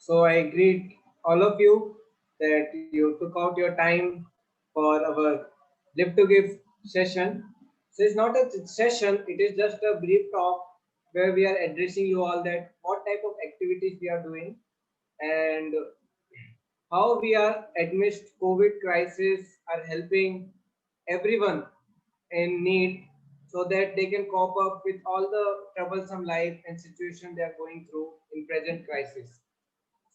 So I greet all of you that you took out your time for our Live to Give session. So it's not a session, it is just a brief talk where we are addressing you all that what type of activities we are doing and how we are amidst COVID crisis are helping everyone in need so that they can cope up with all the troublesome life and situation they are going through in present crisis.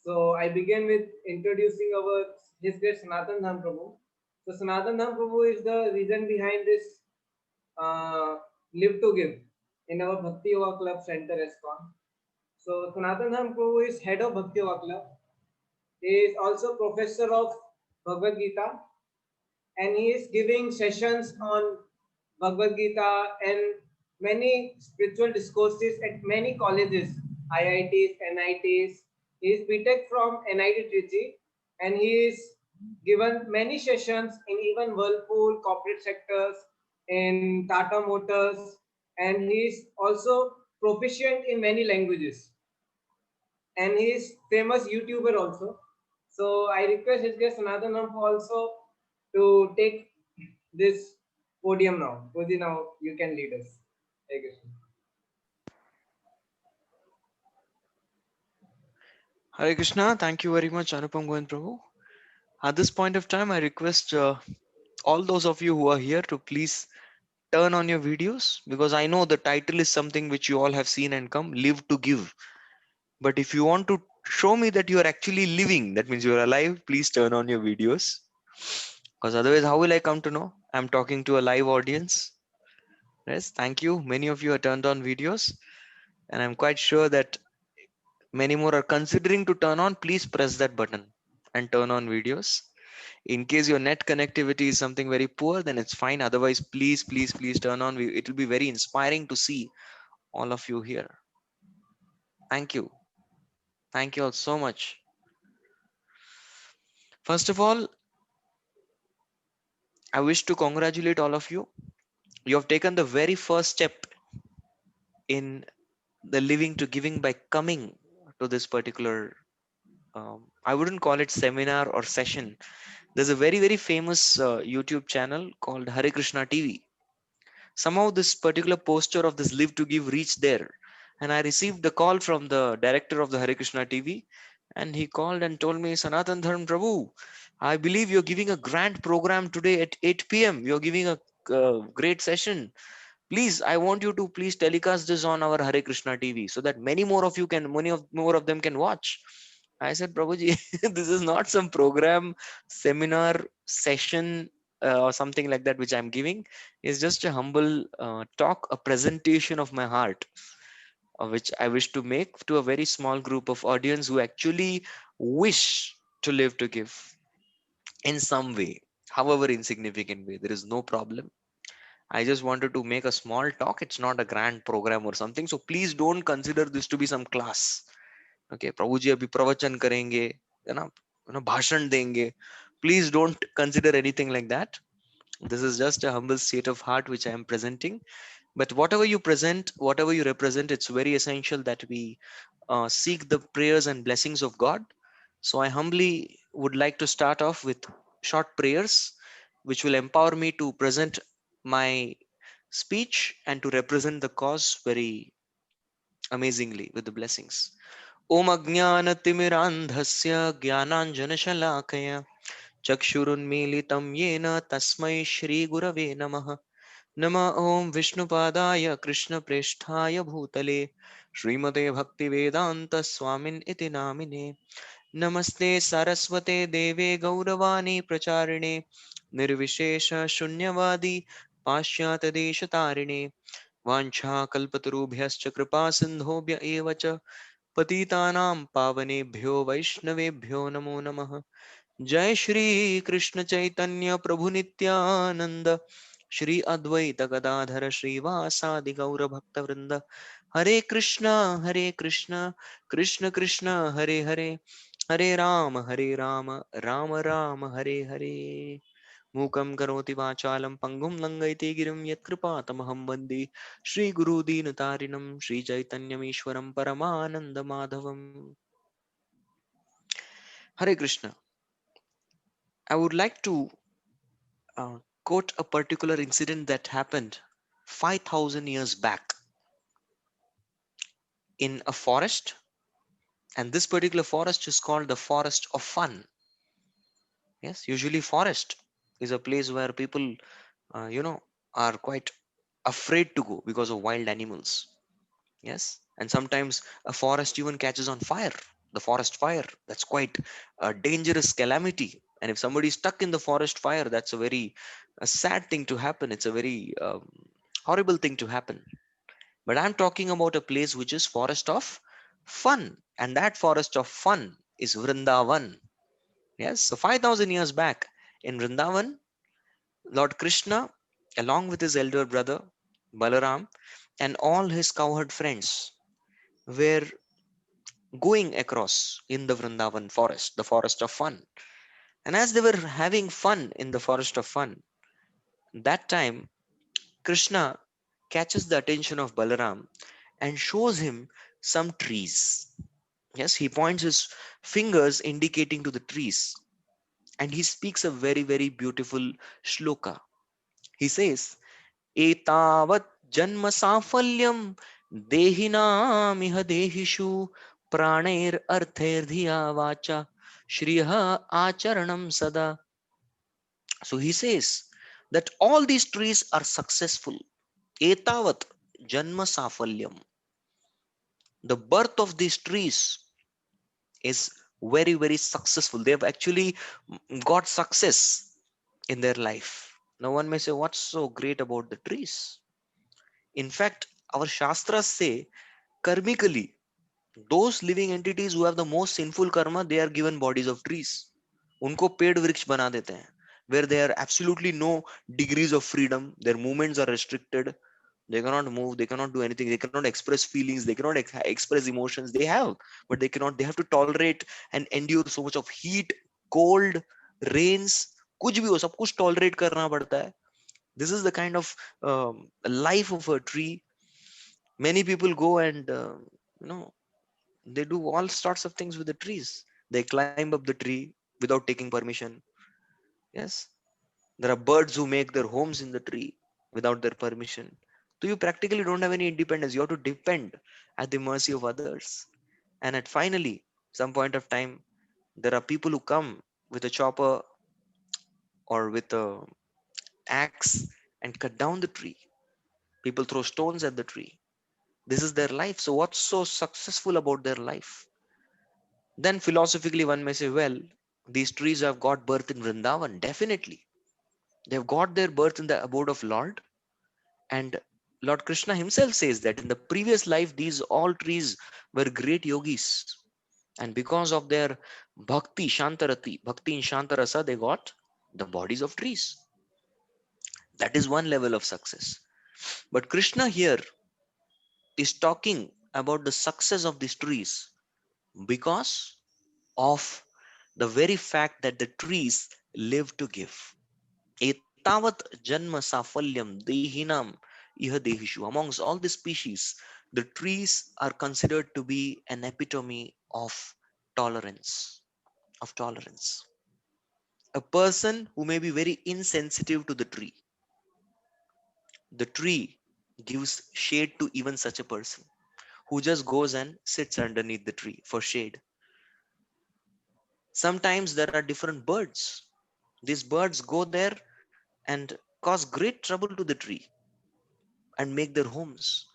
So I begin with introducing our His Grace Sanatan Dham Prabhu. So Sanatan Dham Prabhu is the reason behind this Live to Give in our Bhakti Yoga Club Center ESCON. So Sanatan Dham Prabhu is head of Bhakti Yoga Club. He is also professor of Bhagavad Gita and he is giving sessions on Bhagavad Gita and many spiritual discourses at many colleges, IITs, NITs. He is BTech from NIT Trichy and he is given many sessions in even Whirlpool, corporate sectors, in Tata Motors, and he is also proficient in many languages. And he is famous YouTuber also. So I request his guest Sanatana also to take this podium now. Koji, now you can lead us. Thank you. Hare Krishna, thank you very much, Anupam and Prabhu. At this point of time, I request all those of you who are here to please turn on your videos because I know the title is something which you all have seen and come live to give. But if you want to show me that you are actually living, that means you are alive, please turn on your videos. Because otherwise, how will I come to know? I'm talking to a live audience. Yes, thank you. Many of you are turned on videos, and I'm quite sure that many more are considering to turn on. Please press that button and turn on videos. In case your net connectivity is something very poor, then it's fine. Otherwise, please turn on. It will be very inspiring to see all of you here. Thank you. Thank you all so much. First of all, I wish to congratulate all of you. You have taken the very first step in the living to giving by coming to this particular, I wouldn't call it seminar or session. There's a very famous YouTube channel called Hare Krishna TV. Somehow this particular poster of this live to give reached there, and I received a call from the director of the Hare Krishna TV, and he called and told me, Sanatan Dharm Prabhu, I believe you're giving a grand program today at 8 p.m. You're giving a great session. Please, I want you to please telecast this on our Hare Krishna TV so that many of more of them can watch. I said, Prabhuji, this is not some program, seminar, session, or something like that which I'm giving. It's just a humble talk, a presentation of my heart, which I wish to make to a very small group of audience who actually wish to live to give in some way, however insignificant way. There is no problem. I just wanted to make a small talk. It's not a grand program or something. So please don't consider this to be some class. Okay, प्रभु जी अभी प्रवचन करेंगे, है ना भाषण देंगे. Please don't consider anything like that. This is just a humble state of heart which I am presenting. But whatever you present, whatever you represent, it's very essential that we seek the prayers and blessings of God. So I humbly would like to start off with short prayers, which will empower me to present my speech and to represent the cause very amazingly with the blessings. Om Ajnanatimirandhasya Jnananjanashalakaya Chakshurunmilitam Yena Tasmai Shri Gurave Namaha Nama Om Vishnupadaya Krishna Presthaya Bhutale Srimate Bhaktivedanta Swamin Iti Namine Namaste Saraswate Deve Gauravani Pracharine Nirvishesha Shunyavadi Pashyatadeshatarine वाञ्छाकल्पतरुभ्यश्च कृपा सिन्धुभ्य एव च पतितानां पावनेभ्यो वैष्णवेभ्यो नमो नमः. जय श्री कृष्ण चैतन्य प्रभु नित्यानंद श्री अद्वैत गदाधर श्रीवासादि गौर भक्त वृंद. हरे कृष्ण कृष्ण कृष्ण हरे हरे, हरे राम राम राम हरे हरे. मूकं करोति वाचालं पंगुं लंघयति गिरिं यत्कृपातमहं वन्दे श्रीगुरुदीनतारिणं श्रीचैतन्यमीश्वरं परमानन्दमाधवम्. Hare Krishna. I would like to quote a particular incident that happened 5,000 years back in a forest, and this particular forest is called the Forest of Fun. Yes, usually forest is a place where people, uh, you know, are quite afraid to go because of wild animals. Yes, and sometimes a forest even catches on fire. The forest fire, that's quite a dangerous calamity. And if somebody is stuck in the forest fire, that's a very a sad thing to happen. It's a very horrible thing to happen. But I'm talking about a place which is forest of fun, and that forest of fun is Vrindavan. Yes, so 5,000 years back in Vrindavan, Lord Krishna, along with his elder brother Balaram, and all his cowherd friends were going across in the Vrindavan forest, the forest of fun. And as they were having fun in the forest of fun, that time Krishna catches the attention of Balaram and shows him some trees. Yes, he points his fingers indicating to the trees, and he speaks a very, very beautiful shloka. He says, एतावत् जन्म साफल्यं देहिनामिह देहिषु प्राणैरर्थैर्धिया वाचा श्रियः आचरणं sada. So he says that all these trees are successful. Etavat janma safalyam. The birth of these trees is very, very successful. They have actually got success in their life. Now one may say, what's so great about the trees? In fact, our Shastras say karmically, those living entities who have the most sinful karma, they are given bodies of trees. उनको पेड़ वृक्ष बना देते हैं, where there are absolutely no degrees of freedom. Their movements are restricted. They cannot move. They cannot do anything. They cannot express feelings. They cannot express emotions. They have, but they cannot. They have to tolerate and endure so much of heat, cold, rains. कुछ भी हो, सब कुछ tolerate करना पड़ता है. This is the kind of life of a tree. Many people go and you know they do all sorts of things with the trees. They climb up the tree without taking permission. Yes, there are birds who make their homes in the tree without their permission. So you practically don't have any independence. You have to depend at the mercy of others. And at finally some point of time, there are people who come with a chopper or with a axe and cut down the tree. People throw stones at the tree. This is their life. So what's so successful about their life? Then philosophically, one may say, well, these trees have got birth in Vrindavan. Definitely. They've got their birth in the abode of Lord. And Lord Krishna himself says that in the previous life, these all trees were great yogis. And because of their bhakti in Shantarasa, they got the bodies of trees. That is one level of success. But Krishna here is talking about the success of these trees because of the very fact that the trees live to give. Etavat janma safalyam dehinam iha dehishu. Amongst all the species, the trees are considered to be an epitome of tolerance. Of tolerance. A person who may be very insensitive to the tree gives shade to even such a person who just goes and sits underneath the tree for shade. Sometimes there are different birds. These birds go there and cause great trouble to the tree and make their homes.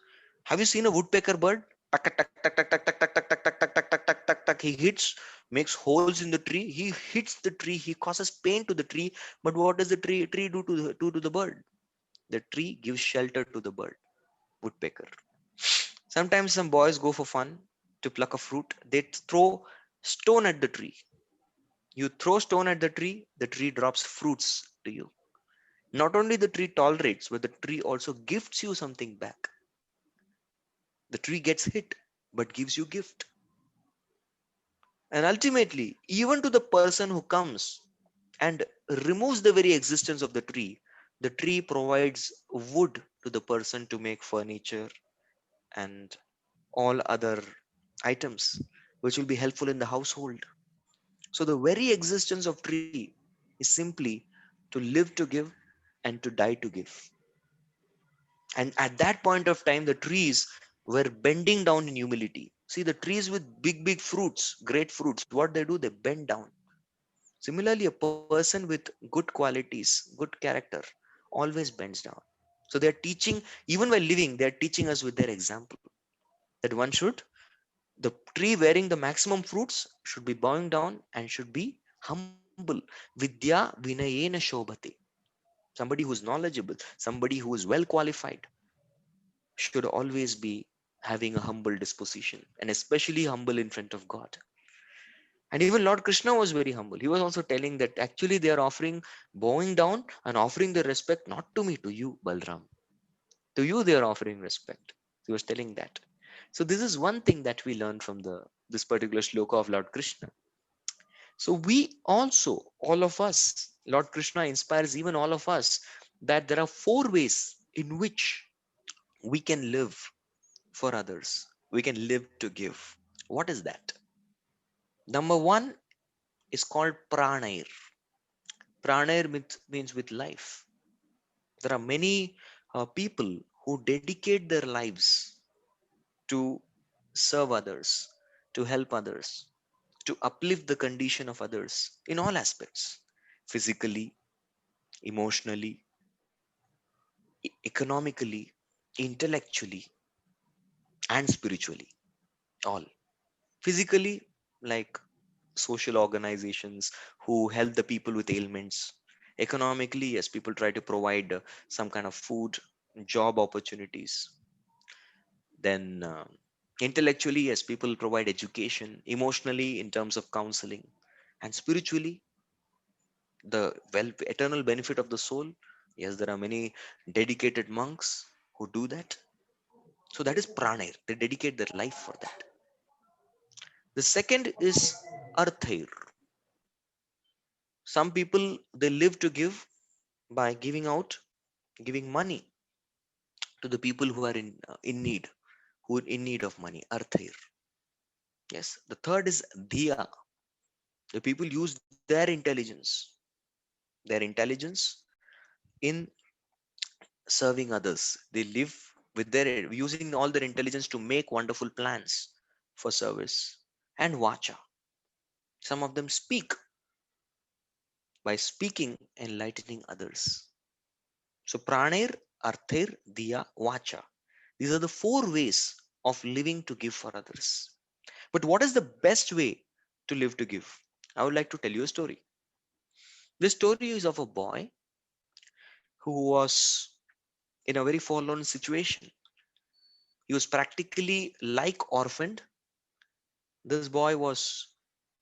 Have you seen a woodpecker bird? Tuck, tuck, tuck, tuck, tuck, tuck, tuck, tuck, tuck, tuck, tuck, tuck, tuck, tuck, tuck, tuck. He hits, makes holes in the tree. He hits the tree. He causes pain to the tree. But what does the tree do to the bird? The tree gives shelter to the bird, woodpecker. Sometimes some boys go for fun to pluck a fruit. They throw stone at the tree. You throw stone at the tree drops fruits to you. Not only the tree tolerates, but the tree also gifts you something back. The tree gets hit, but gives you gift. And ultimately, even to the person who comes and removes the very existence of the tree provides wood to the person to make furniture and all other items which will be helpful in the household. So the very existence of tree is simply to live to give and to die to give. And at that point of time, the trees were bending down in humility. See, the trees with big, big fruits, great fruits, what they do, they bend down. Similarly, a person with good qualities, good character, always bends down. So they are teaching, even while living, they are teaching us with their example that one should, the tree bearing the maximum fruits should be bowing down and should be humble. Vidya vinayena shobhate. Somebody who is knowledgeable, somebody who is well qualified, should always be having a humble disposition, and especially humble in front of God. And even Lord Krishna was very humble. He was also telling that actually they are offering, bowing down and offering the respect not to me, to you, Balram. To you they are offering respect. He was telling that. So this is one thing that we learn from the this particular shloka of Lord Krishna. So we also, all of us, Lord Krishna inspires even all of us that there are four ways in which we can live for others. We can live to give. What is that? Number one is called pranayr. Pranayr means with life. There are many people who dedicate their lives to serve others, to help others, to uplift the condition of others in all aspects, physically, emotionally, economically, intellectually, and spiritually. All. Physically, like social organizations who help the people with ailments. Economically, yes, people try to provide some kind of food, job opportunities. Then, intellectually, yes, people provide education. Emotionally, in terms of counseling. And spiritually, the eternal benefit of the soul. Yes, there are many dedicated monks who do that. So that is pranayr. They dedicate their life for that. The second is arthair. Some people, they live to give by giving out, giving money to the people who are in need, who are in need of money. Arthair. Yes. The third is dhiya. The people use their intelligence in serving others. They live with their using all their intelligence to make wonderful plans for service. And vacha. Some of them speak by speaking, enlightening others. So pranayr, arthair, diya, vacha. These are the four ways of living to give for others. But what is the best way to live to give? I would like to tell you a story. This story is of a boy who was in a very forlorn situation. He was practically like orphaned. This boy was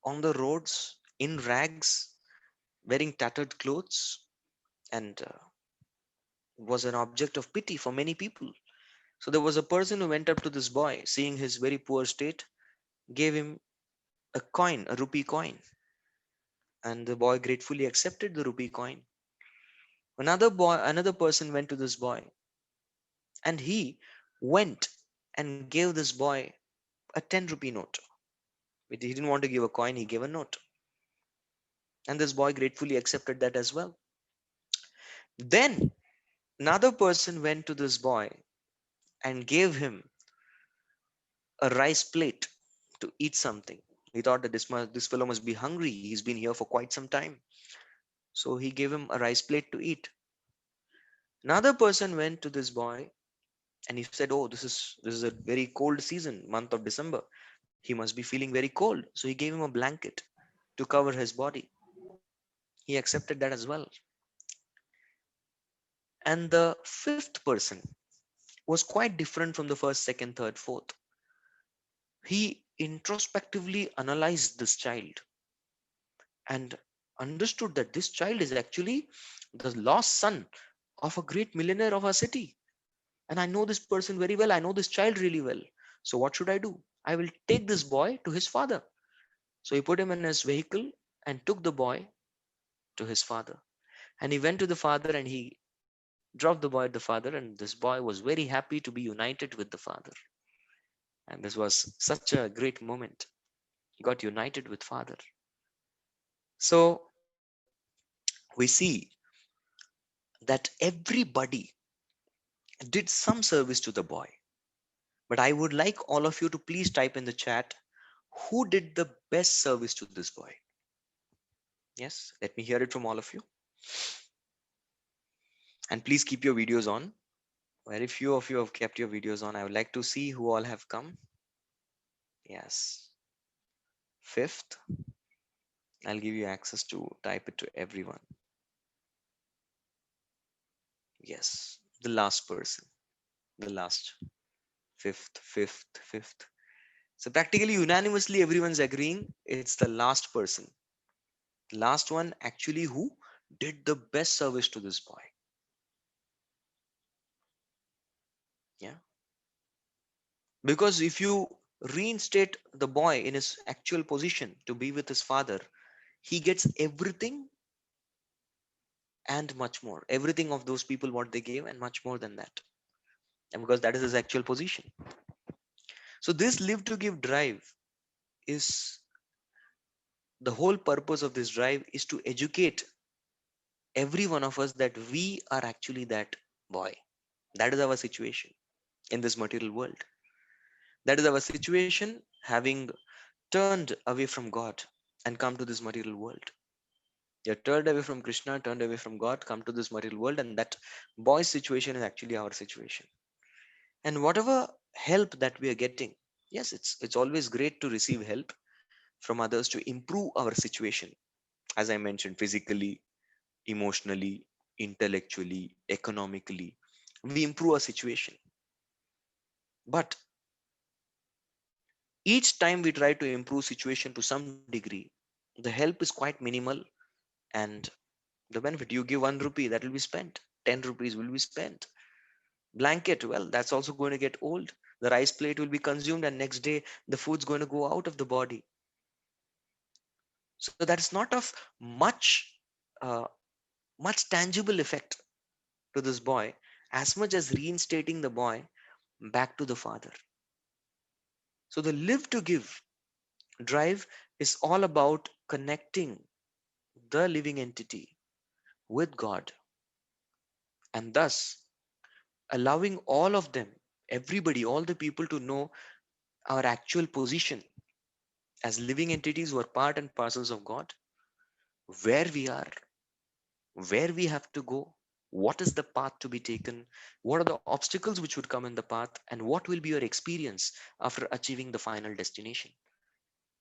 on the roads in rags, wearing tattered clothes, and was an object of pity for many people. So there was a person who went up to this boy, seeing his very poor state, gave him a coin, a rupee coin, and the boy gratefully accepted the rupee coin. Another person went to this boy, and he went and gave this boy a 10 rupee note. He didn't want to give a coin, he gave a note. And this boy gratefully accepted that as well. Then another person went to this boy and gave him a rice plate to eat something. He thought that this fellow must be hungry. He's been here for quite some time. So he gave him a rice plate to eat. Another person went to this boy and he said, "Oh, this is a very cold season, month of December. He must be feeling very cold." So he gave him a blanket to cover his body. He accepted that as well. And the fifth person was quite different from the first, second, third, fourth. He introspectively analyzed this child and understood that this child is actually the lost son of a great millionaire of our city. And I know this person very well. I know this child really well. So what should I do? I will take this boy to his father. So he put him in his vehicle and took the boy to his father. And he went to the father and he dropped the boy at the father. And this boy was very happy to be united with the father. And this was such a great moment. He got united with father. So we see that everybody did some service to the boy. But I would like all of you to please type in the chat who did the best service to this boy. Yes, let me hear it from all of you. And please keep your videos on. Very few of you have kept your videos on. I would like to see who all have come. Yes. Fifth, I'll give you access to type it to everyone. Yes. The last person. The last. Fifth. So practically unanimously everyone's agreeing it's the last person. The last one actually who did the best service to this boy. Yeah. Because if you reinstate the boy in his actual position to be with his father, he gets everything and much more. Everything of those people what they gave and much more than that. And because that is his actual position. So this live to give drive is the whole purpose of this drive is to educate every one of us that we are actually that boy. That is our situation in this material world. That is our situation having turned away from God and come to this material world. You're turned away from Krishna, turned away from God, come to this material world, and that boy's situation is actually our situation. And whatever help that we are getting, yes, it's always great to receive help from others to improve our situation, as I mentioned, physically, emotionally, intellectually, economically. We improve our situation. But each time we try to improve situation to some degree, the help is quite minimal and the benefit. You give 1 rupee, that will be spent. 10 rupees will be spent. Blanket, well, that's also going to get old. The rice plate will be consumed, and next day the food's going to go out of the body. So that's not of much, uh, much tangible effect to this boy, as much as reinstating the boy back to the father. So the live to give drive is all about connecting the living entity with God, and thus allowing all of them, everybody, all the people to know our actual position as living entities who are part and parcels of God, where we are, where we have to go, what is the path to be taken, what are the obstacles which would come in the path, and what will be your experience after achieving the final destination.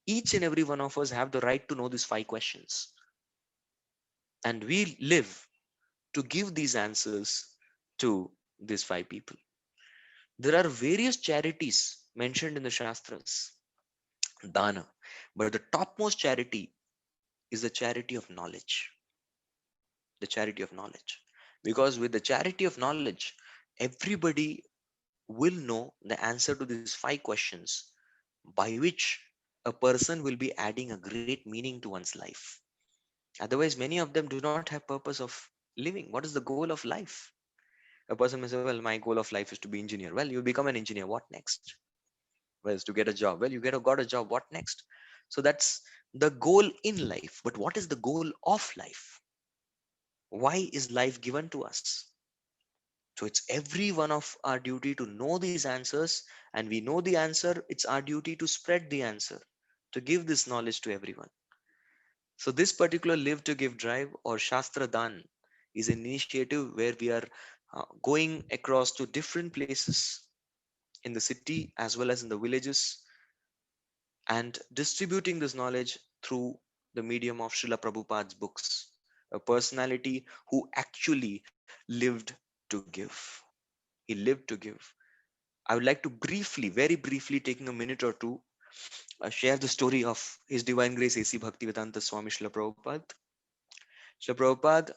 Each and every one of us have the right to know these 5 questions, and we live to give these answers to these 5 people. There are various charities mentioned in the Shastras, Dana, but the topmost charity is the charity of knowledge. The charity of knowledge. Because with the charity of knowledge, everybody will know the answer to these 5 questions by which a person will be adding a great meaning to one's life. Otherwise, many of them do not have purpose of living. What is the goal of life? A person may say, well, my goal of life is to be engineer. Well, you become an engineer. What next? Well, is to get a job. Well, got a job. What next? So that's the goal in life. But what is the goal of life? Why is life given to us? So it's every one of our duty to know these answers, and we know the answer. It's our duty to spread the answer, to give this knowledge to everyone. So this particular Live to Give drive or Shastra Dan is an initiative where we are going across to different places in the city as well as in the villages and distributing this knowledge through the medium of Srila Prabhupada's books, a personality who actually lived to give. He lived to give. I would like to briefly, very briefly, taking a minute or two, share the story of His Divine Grace A.C. Bhaktivedanta Swami Srila Prabhupada. Srila Prabhupada,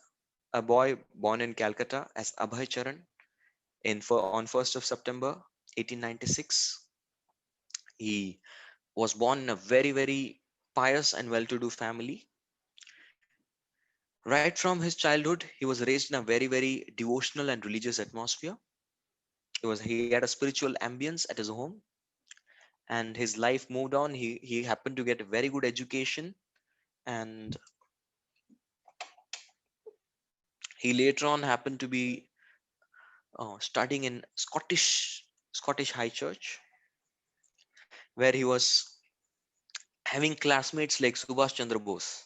a boy born in Calcutta as Abhay Charan on 1st of September 1896. He was born in a very, very pious and well-to-do family. Right from his childhood, he was raised in a very, very devotional and religious atmosphere. He had a spiritual ambience at his home, and his life moved on. He happened to get a very good education, and He later on happened to be studying in Scottish High Church, where he was having classmates like Subhash Chandra Bose.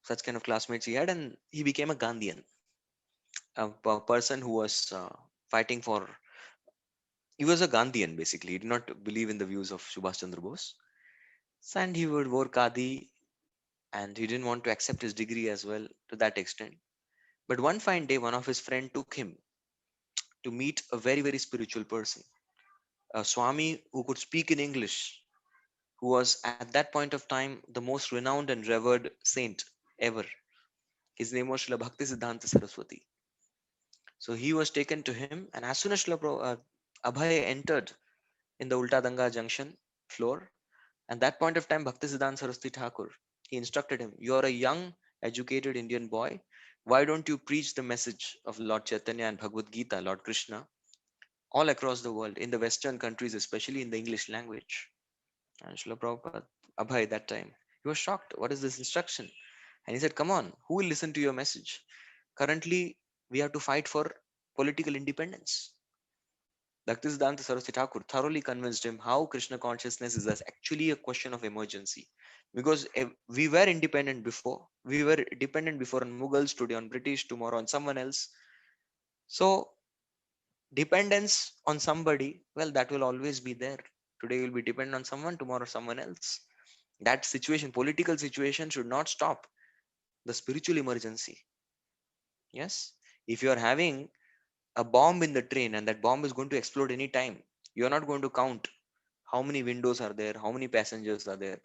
Such kind of classmates he had, and he became a Gandhian, a person who was fighting for. He was a Gandhian basically. He did not believe in the views of Subhash Chandra Bose, and he would wear khadi, and he didn't want to accept his degree as well to that extent. But one fine day, one of his friend took him to meet a very very spiritual person, a Swami who could speak in English, who was at that point of time the most renowned and revered saint ever. His name was Srila Bhakti Siddhanta Saraswati. So he was taken to him, and as soon as Abhay entered in the Ulta Danga Junction floor, at that point of time, Bhakti Siddhanta Saraswati Thakur, he instructed him, "You are a young, educated Indian boy. Why don't you preach the message of Lord Chaitanya and Bhagavad Gita, Lord Krishna, all across the world, in the Western countries, especially in the English language?" And Srila Prabhupada, Abhay, that time, he was shocked. What is this instruction? And he said, "Come on, who will listen to your message? Currently, we have to fight for political independence." Bhaktisiddhanta Saraswati Thakur thoroughly convinced him how Krishna consciousness is as actually a question of emergency. Because we were independent before, we were dependent before on Mughals, today on British, tomorrow on someone else. So, dependence on somebody, well, that will always be there. Today you will be dependent on someone, tomorrow someone else. That situation, political situation, should not stop the spiritual emergency. Yes, if you are having a bomb in the train and that bomb is going to explode any time, you are not going to count how many windows are there, how many passengers are there,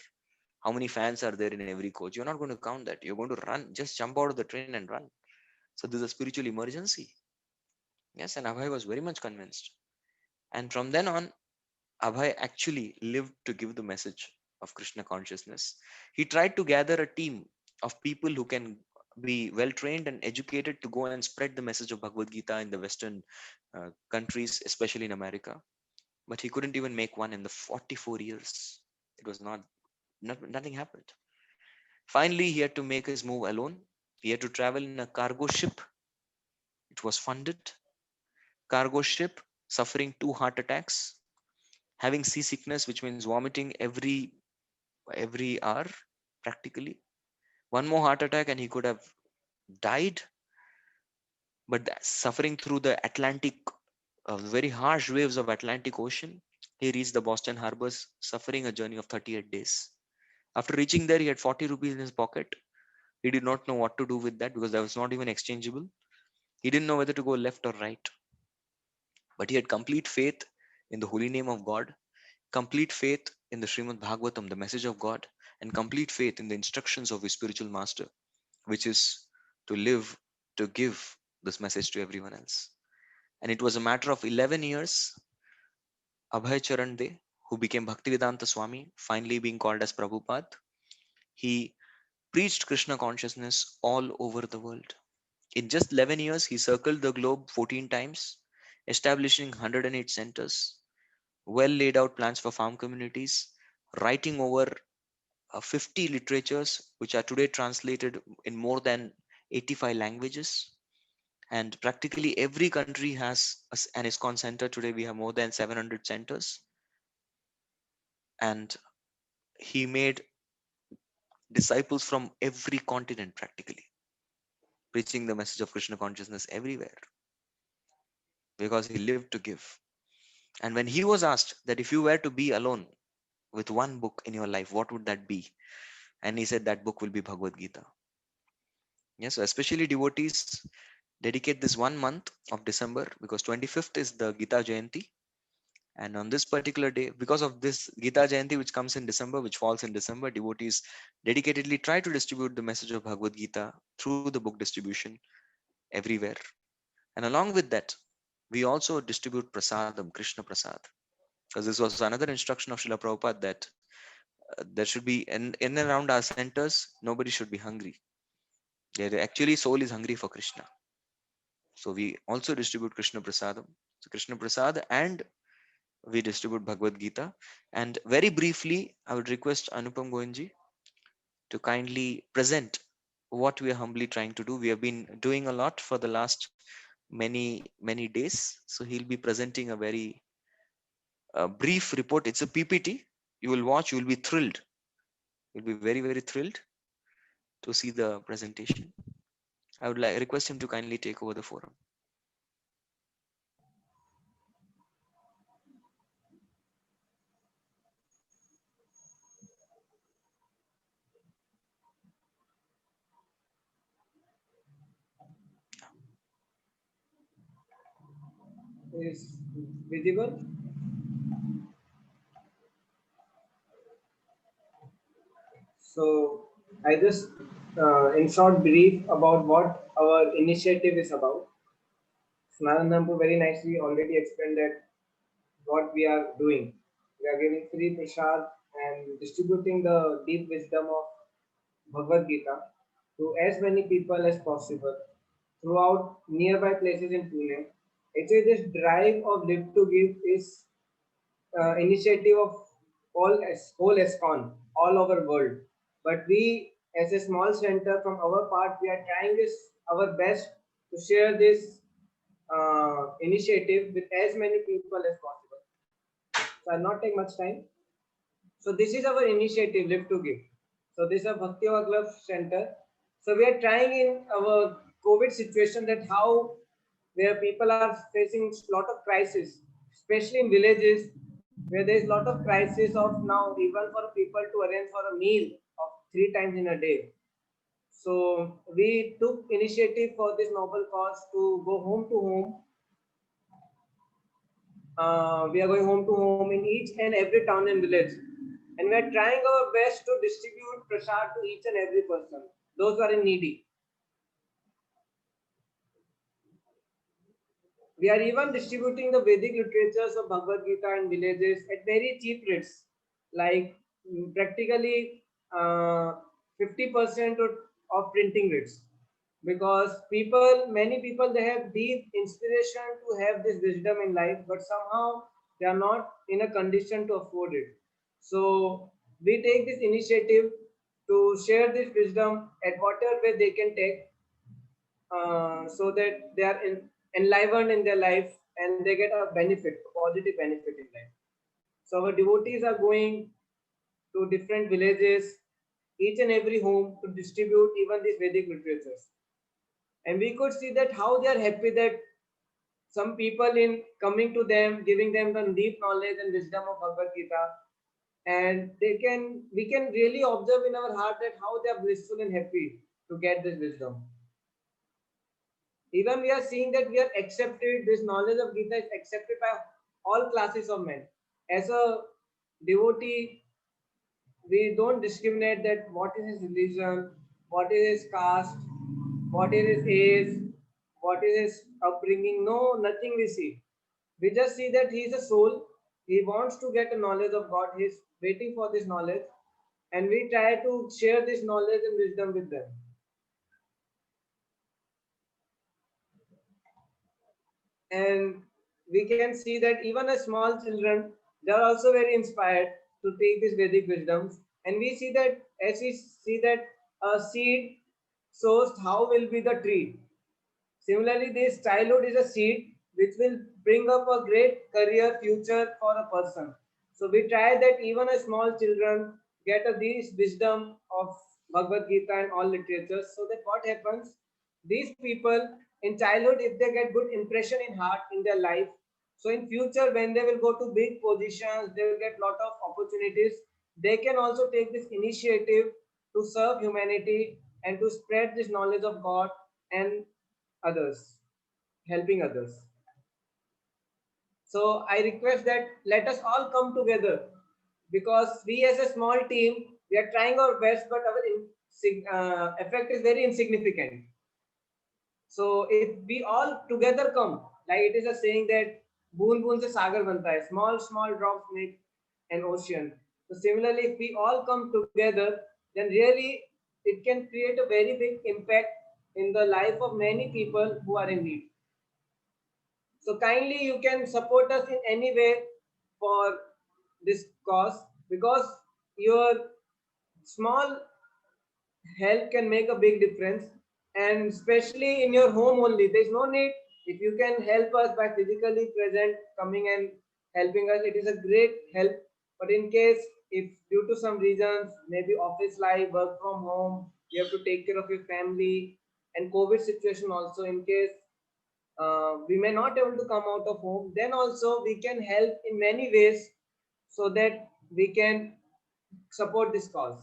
how many fans are there in every coach. You're not going to count that. You're going to run, just jump out of the train and run. So this is a spiritual emergency. Yes, and Abhay was very much convinced. And from then on, Abhay actually lived to give the message of Krishna consciousness. He tried to gather a team of people who can be well trained and educated to go and spread the message of Bhagavad Gita in the Western countries, especially in America. But he couldn't even make one in the 44 years. It was nothing happened. Finally, he had to make his move alone. He had to travel in a cargo ship. It was funded. Cargo ship, suffering 2 heart attacks, having seasickness, which means vomiting every hour, practically. One more heart attack, and he could have died. But suffering through the Atlantic, very harsh waves of Atlantic Ocean, he reached the Boston harbors, suffering a journey of 38 days. After reaching there, he had 40 rupees in his pocket. He did not know what to do with that because that was not even exchangeable. He didn't know whether to go left or right. But he had complete faith in the holy name of God, complete faith in the Srimad Bhagavatam, the message of God, and complete faith in the instructions of his spiritual master, which is to live, to give this message to everyone else. And it was a matter of 11 years, Abhay Charan De, who became Bhaktivedanta Swami, finally being called as Prabhupada, he preached Krishna consciousness all over the world. In just 11 years, he circled the globe 14 times, establishing 108 centers, well laid out plans for farm communities, writing over 50 literatures, which are today translated in more than 85 languages. And practically every country has an ISKCON center. Today we have more than 700 centers. And he made disciples from every continent practically, preaching the message of Krishna consciousness everywhere because he lived to give. And when he was asked that if you were to be alone with one book in your life, what would that be? And he said that book will be Bhagavad Gita. Yes, so especially devotees dedicate this 1 month of December because 25th is the Gita Jayanti. And on this particular day, because of this Gita Jayanti, which comes in December, which falls in December, devotees dedicatedly try to distribute the message of Bhagavad Gita through the book distribution everywhere. And along with that, we also distribute prasadam, Krishna Prasad. Because this was another instruction of Srila Prabhupada that there should be in and around our centers, nobody should be hungry. Actually, soul is hungry for Krishna. So we also distribute Krishna Prasadam. So Krishna Prasad, and we distribute Bhagavad Gita. And very briefly, I would request Anupam Goenji to kindly present what we are humbly trying to do. We have been doing a lot for the last many days. So he'll be presenting a very brief report. It's a PPT. You will watch. You will be thrilled. You'll be very thrilled to see the presentation. I would like request him to kindly take over the forum. Is visible? So I just in short brief about what our initiative is about. Sanatana very nicely already explained that what we are doing. We are giving free prasad and distributing the deep wisdom of Bhagavad Gita to as many people as possible throughout nearby places in Pune. Actually, this drive of Live to Give is initiative of whole ESCON all over world. But we, as a small center from our part, we are trying this our best to share this initiative with as many people as possible. So I'll not take much time. So this is our initiative, Live to Give. So this is a Bhakti Yoga Club Center. So we are trying in our COVID situation that how where people are facing a lot of crisis, especially in villages where there is a lot of crisis of now even for people to arrange for a meal of 3 times in a day. So we took initiative for this noble cause to go home to home. We are going home to home in each and every town and village, and we are trying our best to distribute prasad to each and every person, those who are in needy. We are even distributing the Vedic literatures of Bhagavad Gita in villages at very cheap rates, like practically 50% of printing rates. Because many people, they have deep inspiration to have this wisdom in life, but somehow they are not in a condition to afford it. So we take this initiative to share this wisdom at whatever way they can take, so that they are enlivened in their life and they get a benefit, a positive benefit in life. So our devotees are going to different villages, each and every home to distribute even these Vedic literatures. And we could see that how they are happy that some people in coming to them, giving them the deep knowledge and wisdom of Bhagavad Gita, and we can really observe in our heart that how they are blissful and happy to get this wisdom. Even we are seeing that we are accepted, this knowledge of Gita is accepted by all classes of men. As a devotee, we don't discriminate that what is his religion, what is his caste, what is his age, what is his upbringing. No, nothing we see. We just see that he is a soul. He wants to get a knowledge of God. He is waiting for this knowledge. And we try to share this knowledge and wisdom with them. And we can see that even as small children, they are also very inspired to take these Vedic wisdoms. And we see that as we see that a seed sows, how will be the tree. Similarly, this childhood is a seed which will bring up a great career future for a person. So we try that even as small children get this wisdom of Bhagavad Gita and all literatures, so that what happens, these people in childhood, if they get good impression in heart in their life, so in future when they will go to big positions, they will get lot of opportunities. They can also take this initiative to serve humanity and to spread this knowledge of God and others, helping others. So I request that let us all come together, because we as a small team, we are trying our best, but our effect is very insignificant. So if we all together come, like it is a saying that boon boon se sagar banta hai, small small drops make an ocean. So similarly, if we all come together, then really it can create a very big impact in the life of many people who are in need. So kindly you can support us in any way for this cause, because your small help can make a big difference, and especially in your home only. There's no need, if you can help us by physically present, coming and helping us, it is a great help. But in case if due to some reasons, maybe office life, work from home, you have to take care of your family, and COVID situation also, in case we may not able to come out of home, then also we can help in many ways, so that we can support this cause.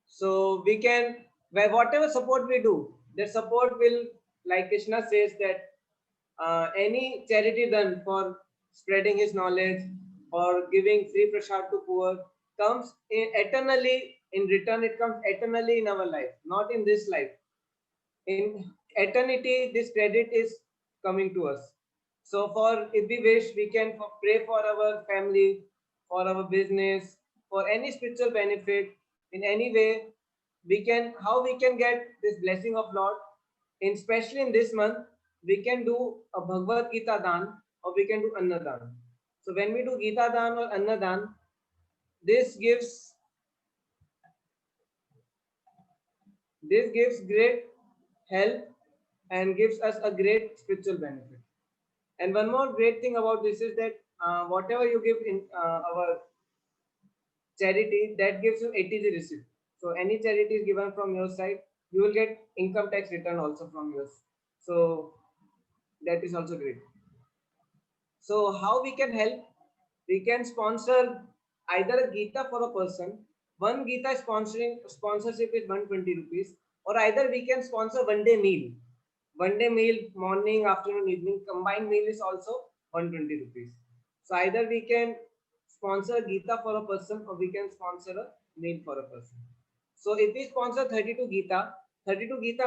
So we can, where whatever support we do, that support will, like Krishna says, that any charity done for spreading his knowledge or giving free prasad to poor comes eternally in return. It comes eternally in our life, not in this life. In eternity, this credit is coming to us. So for, if we wish, we can pray for our family, for our business, for any spiritual benefit in any way. We can, how we can get this blessing of Lord, in especially in this month, we can do a Bhagavad Gita dan, or we can do Annadan. So when we do Gita dan or Annadan, this gives, this gives great help and gives us a great spiritual benefit. And one more great thing about this is that whatever you give in our charity, that gives you ATG receipt. So any charity is given from your side, you will get income tax return also from yours. So that is also great. So how we can help? We can sponsor either a Gita for a person. One Gita sponsorship is 120 rupees, or either we can sponsor 1 day meal. 1 day meal, morning, afternoon, evening, combined meal is also 120 rupees. So either we can sponsor Gita for a person, or we can sponsor a meal for a person. So if we sponsor 32 Gita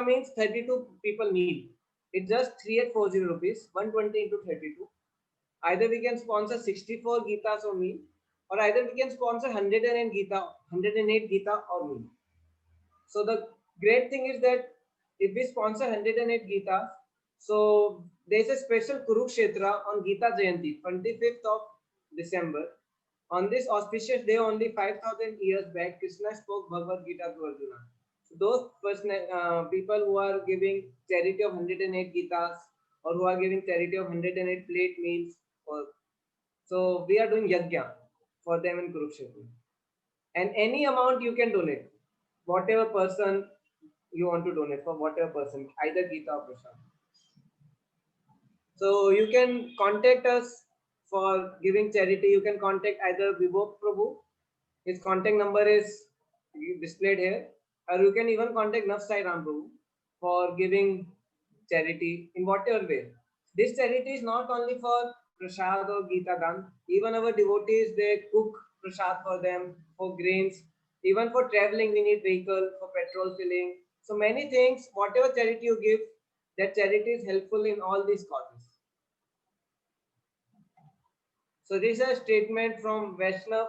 means 32 people meal. It's just 3840 rupees, 120 into 32. Either we can sponsor 64 Gitas or meal, or either we can sponsor 108 Gita, 108 Gita or meal. So the great thing is that if we sponsor 108 Gitas, so there's a special Kurukshetra on Gita Jayanti, 25th of December. On this auspicious day, only 5,000 years back, Krishna spoke Bhagavad Gita to Arjuna. So those people who are giving charity of 108 Gitas, or who are giving charity of 108 plate meals, or, so we are doing yajna for them in Kurukshetra. And any amount you can donate, whatever person you want to donate, for whatever person, either Gita or Prasad. So you can contact us for giving charity. You can contact either Vibhok Prabhu, his contact number is displayed here, or you can even contact Nafsai Ram Prabhu for giving charity in whatever way. This charity is not only for prasad or Gita Dan. Even our devotees, they cook prasad for them, for grains. Even for traveling, we need vehicle for petrol filling. So many things. Whatever charity you give, that charity is helpful in all these causes. So this is a statement from Vaishnav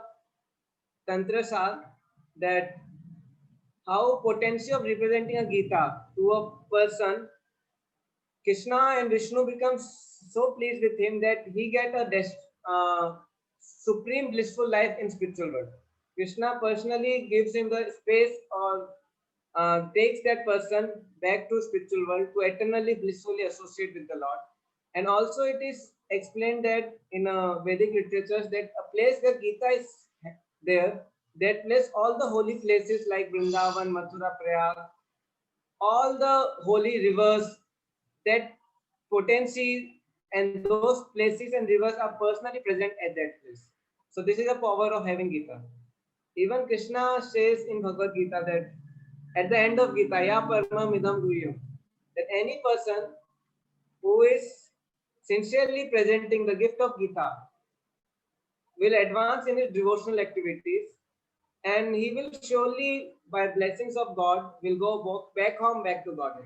Tantrasar, that how potency of representing a Gita to a person, Krishna and Vishnu becomes so pleased with him that he get a supreme blissful life in spiritual world. Krishna personally gives him the space, or takes that person back to spiritual world to eternally blissfully associate with the Lord. And also it is explained that in Vedic literatures, that a place where Gita is there, that place, all the holy places like Vrindavan, Mathura, Prayag, all the holy rivers, that potency and those places and rivers are personally present at that place. So this is the power of having Gita. Even Krishna says in Bhagavad Gita that at the end of Gita, Ya Paramam Idam Guhyam, that any person who is sincerely presenting the gift of Gita will advance in his devotional activities, and he will surely, by blessings of God, will go back home, back to Godhead.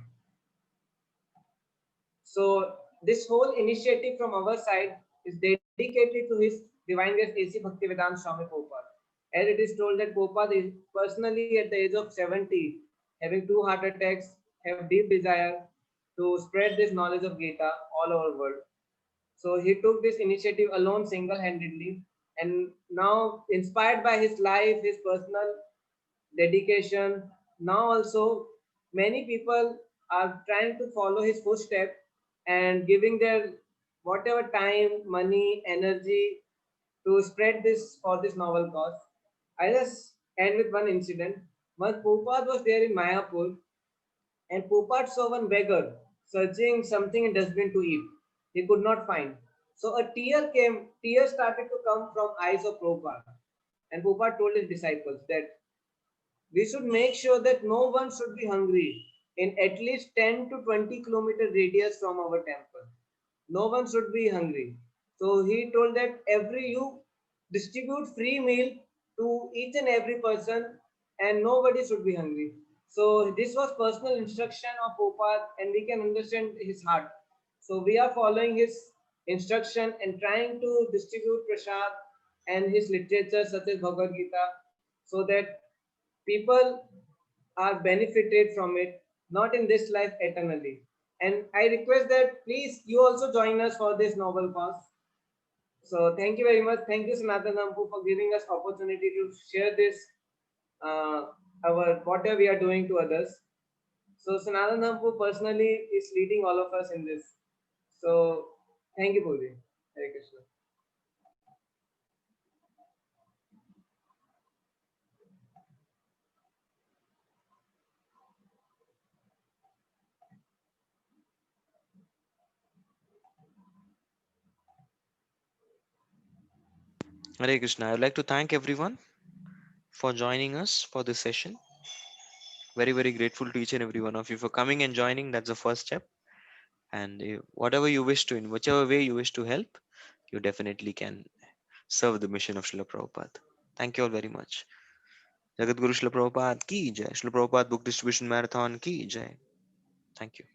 So this whole initiative from our side is dedicated to His Divine Grace A.C. Bhaktivedanta Swami Prabhupada. As it is told that Prabhupada is personally at the age of 70, having 2 heart attacks, have deep desire to spread this knowledge of Gita all over the world. So he took this initiative alone, single-handedly, and now, inspired by his life, his personal dedication, now also many people are trying to follow his footsteps and giving their whatever time, money, energy to spread this for this novel cause. I just end with one incident. Once Prabhupada was there in Mayapur, and Popat saw one beggar searching something in dustbin to eat. He could not find. So a tear started to come from eyes of Prabhupada. And Prabhupada told his disciples that we should make sure that no one should be hungry in at least 10 to 20-kilometer radius from our temple. No one should be hungry. So he told that every you distribute free meal to each and every person, and nobody should be hungry. So this was personal instruction of Popat, and we can understand his heart. So we are following his instruction and trying to distribute prasad and his literature such as Bhagavad Gita, so that people are benefited from it, not in this life eternally. And I request that please you also join us for this noble cause. So thank you very much. Thank you, Sanatana, for giving us opportunity to share this our whatever we are doing to others. So Sanatana personally is leading all of us in this. So thank you, Puri. Hare Krishna. Hare Krishna. I would like to thank everyone for joining us for this session. Very, very grateful to each and every one of you for coming and joining. That's the first step. And whatever you wish to, in whichever way you wish to help, you definitely can serve the mission of Srila Prabhupada. Thank you all very much. Jagat Guru Srila Prabhupada ki jai. Srila Prabhupada Book Distribution Marathon ki jai. Thank you.